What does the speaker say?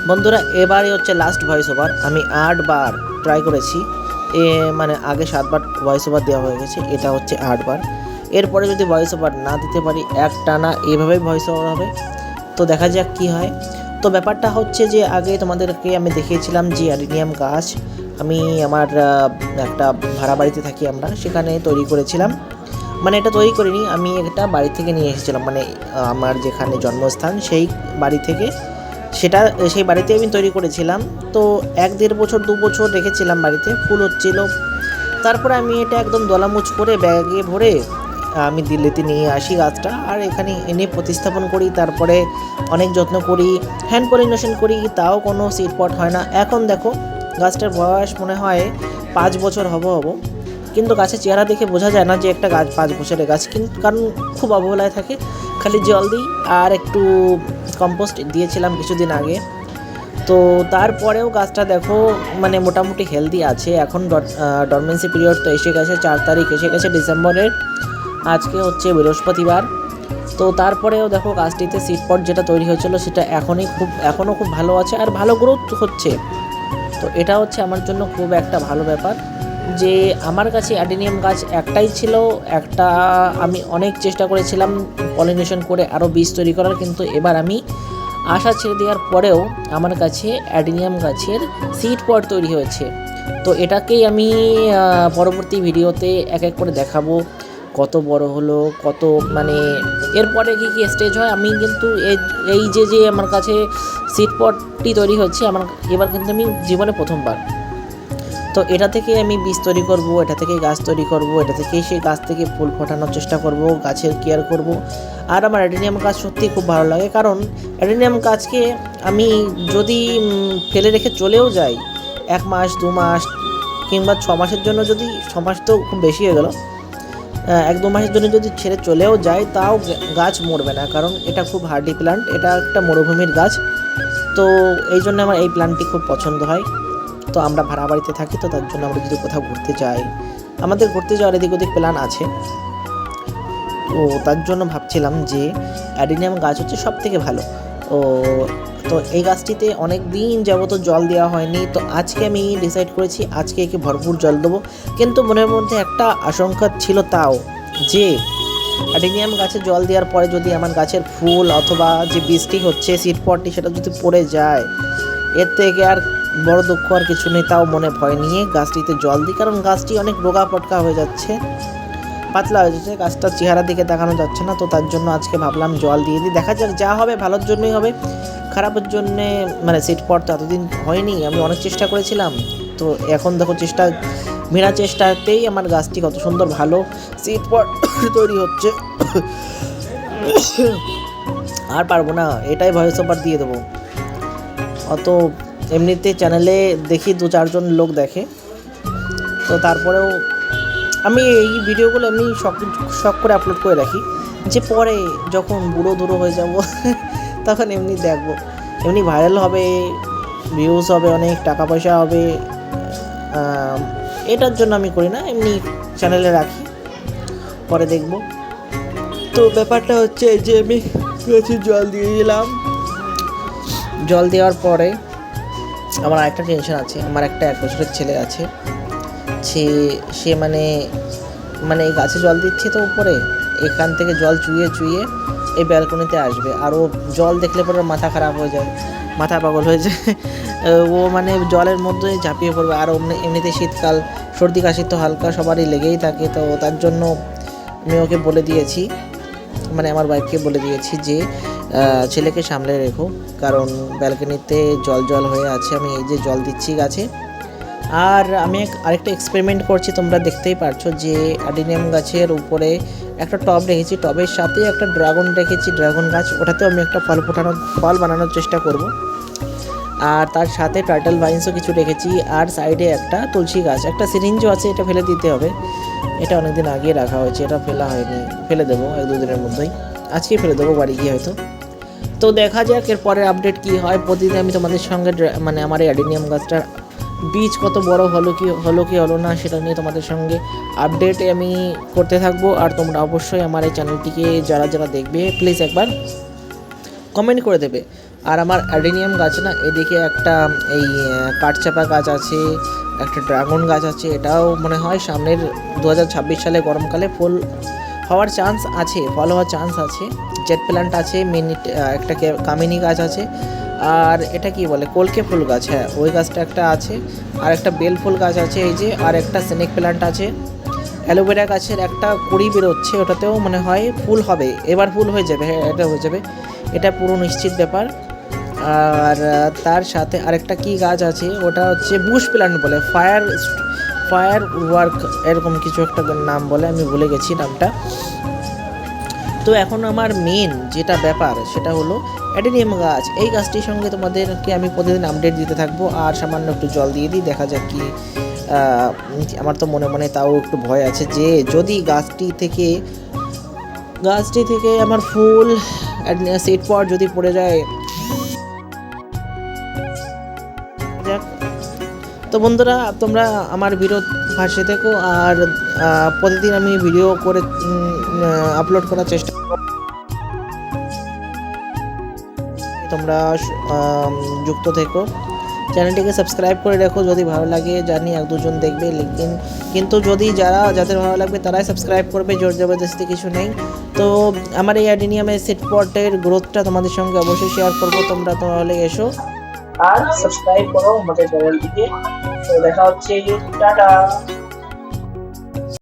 বন্ধুরা এবারে হচ্ছে লাস্ট ভয়েস ওভার। আমি 8 বার ট্রাই করেছি, মানে আগে 7 বার ভয়েস ওভার দেওয়া হয়ে গেছে, এটা হচ্ছে 8 বার। এরপরে যদি ভয়েস ওভার না দিতে পারি একটানা এইভাবেই ভয়েস ওভার হবে। তো দেখা যাক কি হয়। তো ব্যাপারটা হচ্ছে যে আগে তোমাদেরকে আমি দেখিয়েছিলাম যে অ্যাডিনিয়াম গাছ আমি আমার একটা ভাড়া বাড়িতে থাকি আমরা, সেখানে তৈরি করেছিলাম। মানে এটা তৈরি করিনি, আমি এটা বাড়ি থেকে নিয়ে এসেছিলাম, মানে আমার যেখানে জন্মস্থান সেই বাড়ি থেকে সেই বাড়িতে আমি তৈরি করেছিলাম। তো 1-1.5 বছর 2 বছর রেখেছিলাম বাড়িতে, ফুল হচ্ছিল। তারপরে আমি এটা একদম দলামুচ করে ব্যাগে ভরে আমি দিল্লিতে নিয়ে আসি গাছটা, আর এখানে এনে প্রতিস্থাপন করি। তারপরে অনেক যত্ন করি, হ্যান্ড পলিনেশন করি, তাও কোনো সিড পট হয় না। এখন দেখো গাছটার বয়স মনে হয় 5 বছর হব। কিন্তু গাছের চেহারা দেখে বোঝা যায় না যে একটা গাছ 5 বছরের গাছ, কিন্তু কারণ খুব অবহেলায় থাকে। খালি জল দিই আর একটু কম্পোস্ট দিয়েছিলাম কিছুদিন আগে। তো তারপরেও গাছটা দেখো মানে মোটামুটি হেলদি আছে। এখন ডরমেন্সি পিরিয়ড তো এসে গেছে, 4 তারিখ এসে গেছে ডিসেম্বরের, আজকে হচ্ছে বৃহস্পতিবার। তো তারপরেও দেখো গাছটিতে সিড পট যেটা তৈরি হয়েছিল সেটা এখনও খুব ভালো আছে আর ভালো গ্রোথ হচ্ছে। তো এটা হচ্ছে আমার জন্য খুব একটা ভালো ব্যাপার যে আমার কাছে অ্যাডিনিয়াম গাছ একটাই ছিল। একটা আমি অনেক চেষ্টা করেছিলাম পলিনেশন করে আরও বীজ তৈরি করার, কিন্তু এবার আমি আশা ছেড়ে দেওয়ার পরেও আমার কাছে অ্যাডিনিয়াম গাছের সিড পট তৈরি হয়েছে। তো এটাকেই আমি পরবর্তী ভিডিওতে এক এক করে দেখাবো কত বড় হলো, কত মানে এরপরে কী কী স্টেজ হয়। আমি কিন্তু এই যে আমার কাছে সিড পটটি তৈরি হচ্ছে আমার এবার কিন্তু আমি জীবনে প্রথমবার। তো এটা থেকে আমি বীজ তৈরি করব, এটা থেকে গাছ তৈরি করব, এটা থেকে সেই গাছ থেকে ফুল ফোটানোর চেষ্টা করব, গাছের কেয়ার করব। আর আমার অ্যাডিনিয়াম গাছ সত্যিই খুব ভালো লাগে, কারণ অ্যাডিনিয়াম গাছকে আমি যদি ফেলে রেখে চলেও যাই 1 মাস 2 মাস কিংবা 6 মাসের জন্য, যদি 6 মাস তো খুব বেশি হয়ে গেল, 1-2 মাসের জন্য যদি ছেড়ে চলেও যায় তাও গাছ মরবে না, কারণ এটা খুব হার্ডি প্ল্যান্ট, এটা একটা মরুভূমির গাছ। তো এই জন্য আমার এই প্ল্যান্টটি খুব পছন্দ হয়। তো আমরা ভাড়া বাড়িতে থাকি, তো তার জন্য আমরা যদি কোথাও ঘুরতে যাই, আমাদের ঘুরতে যাওয়ার এদিক ওদিক প্ল্যান আছে। তো তার জন্য ভাবছিলাম যে অ্যাডিনিয়াম গাছ হচ্ছে সব থেকে ভালো। ও তো এই গাছটিতে অনেক দিন যাবত জল দেওয়া হয়নি, তো আজকে আমি ডিসাইড করেছি আজকে একে ভরপুর জল দেবো। কিন্তু মনের মধ্যে একটা আশঙ্কা ছিল তাও, যে অ্যাডিনিয়াম গাছে জল দেওয়ার পরে যদি আমার গাছের ফুল অথবা যে বীজটি হচ্ছে সিড পটটি সেটা যদি পড়ে যায়, এর থেকে আর বড় দুঃখ আর কিছু নেই। তাও মনে ভয় নিয়ে গাছটিতে জল দিই, কারণ গাছটি অনেক রোগা পটকা হয়ে যাচ্ছে, পাতলা হয়ে যাচ্ছে, গাছটার চেহারা দিকে দেখানো যাচ্ছে না। তো তার জন্য আজকে ভাবলাম জল দিয়ে দিই, দেখা যাক যা হবে ভালোর জন্যই হবে, খারাপের জন্যে মানে সিড পট তো এতদিন হয়নি, আমি অনেক চেষ্টা করেছিলাম। তো এখন দেখো বিনা চেষ্টাতেই আমার গাছটি কত সুন্দর ভালো সিড পট তৈরি হচ্ছে। আর পারবো না, এটাই ভয়েস ওভার দিয়ে দেবো। অত এমনিতে চ্যানেলে দেখি 2-4 জন লোক দেখে, তো তারপরেও আমি এই ভিডিওগুলো এমনি শখ করে আপলোড করে রাখি, যে পরে যখন বুড়ো হয়ে যাব তখন এমনি দেখবো, এমনি ভাইরাল হবে, ভিউজ হবে, অনেক টাকা পয়সা হবে, এটার জন্য আমি করি না, এমনি চ্যানেলে রাখি, পরে দেখব। তো ব্যাপারটা হচ্ছে যে আমি জল দিয়ে দিলাম, জল দেওয়ার পরে আমার আরেকটা টেনশন আছে। আমার একটা 1 বছরের ছেলে আছে, সে মানে এই গাছে জল দিচ্ছে, তো উপরে এখান থেকে জল চুইয়ে এই ব্যালকনিতে আসবে, আর ও জল দেখলে পরে মাথা খারাপ হয়ে যায়, মাথা পাগল হয়ে যায়। ও মানে জলের মধ্যে ঝাঁপিয়ে পড়বে। আর এমনিতে শীতকাল, সর্দি কাশি তো হালকা সবারই লেগেই থাকে। তো তার জন্য আমি ওকে বলে দিয়েছি, মানে আমার ওয়াইফকে বলে দিয়েছি যে ছেলেকে সামলে রেখো, কারণ ব্যালকনিতে জল হয়ে আছে, আমি এই যে জল দিচ্ছি গাছে। আর আমি আরেকটা এক্সপেরিমেন্ট করছি, তোমরা দেখতেই পারছো যে অ্যাডিনিয়াম গাছের উপরে একটা টব রেখেছি, টবের সাথে একটা ড্রাগন রেখেছি, ড্রাগন গাছ, ওটাতেও আমি একটা ফল বানানোর চেষ্টা করব। আর তার সাথে টার্টল ভাইন্সও কিছু রেখেছি, আর সাইডে একটা তুলসী গাছ, একটা সিরিঞ্জও আছে, এটা ফেলে দিতে হবে, এটা অনেকদিন আগে রাখা হয়েছে, এটা ফেলা হয়নি, ফেলে দেবো 1-2 দিনের মধ্যেই, আজকেই ফেলে দেবো বাড়ি গিয়ে হয়তো। তো দেখা যাক এর পরের আপডেট কী হয়। প্রতিদিন আমি তোমাদের সঙ্গে মানে আমার এই অ্যাডিনিয়াম গাছটার বীজ কত বড় হলো কি হলো না সেটা নিয়ে তোমাদের সঙ্গে আপডেট আমি করতে থাকবো। আর তোমরা অবশ্যই আমার এই চ্যানেলটিকে যারা দেখবে প্লিজ একবার কমেন্ট করে দেবে, আর আমার অ্যাডেনিয়াম গাছ না, এদিকে একটা এই কাঠচাপা গাছ আছে, একটা ড্রাগন গাছ আছে। এটাও মনে হয় সামনের 2026 সালে গরমকালে ফুল হওয়ার চান্স আছে, ফল হওয়ার চান্স আছে। জেট প্ল্যান্ট আছে, একটা কামিনী গাছ আছে, আর এটা কি বলে কলকে ফুল গাছ, হ্যাঁ ওই গাছটা একটা আছে। আর একটা বেল ফুল গাছ আছে এই যে, আর একটা স্নেক প্ল্যান্ট আছে। অ্যালোভেরা গাছের একটা কুড়ি বেরোচ্ছে, ওটাতেও মনে হয় ফুল হবে, এবার ফুল হয়ে যাবে, হ্যাঁ এটা হয়ে যাবে, এটা পুরো নিশ্চিত ব্যাপার। আর তার সাথে আরেকটা কি গাছ আছে, ওটা হচ্ছে বুশ প্ল্যান্ট বলে, ফায়ার ওয়ার্ক এরকম কিছু একটা নাম বলে, আমি ভুলে গেছি নামটা। তো এখন আমার মেন যেটা ব্যাপার সেটা হলো অ্যাডেনিয়াম গাছ। এই গাছটির সঙ্গে তোমাদেরকে আমি প্রতিদিন আপডেট দিতে থাকবো, আর সামান্য একটু জল দিয়ে দিই, দেখা যাক কি। আমার তো মনে মনে তাও একটু ভয় আছে যে যদি গাছটি থেকে আমার ফুল সিড পট যদি পড়ে যায়। তো বন্ধুরা, তোমরা আমার ভিডিও পাশে থেকো, আর প্রতিদিন আমি ভিডিও করে আপলোড করার চেষ্টা করব, তোমরা যুক্ত থেকো। চ্যানেলটিকে সাবস্ক্রাইব করে রাখো যদি ভালো লাগে, জানি এক দুজন দেখবে, কিন্তু যাদের ভালো লাগবে তারাই সাবস্ক্রাইব করবে, জোর জবরদস্তি কিছু নেই। তো আমার এই অ্যাডেনিয়ামের সিড পটের গ্রোথটা তোমাদের সঙ্গে অবশ্যই শেয়ার করবো, তোমরা তাহলে এসো আর সাবস্ক্রাইব করো আমাদের চ্যানেলটিকে। তো দেখা হচ্ছে, টাটা।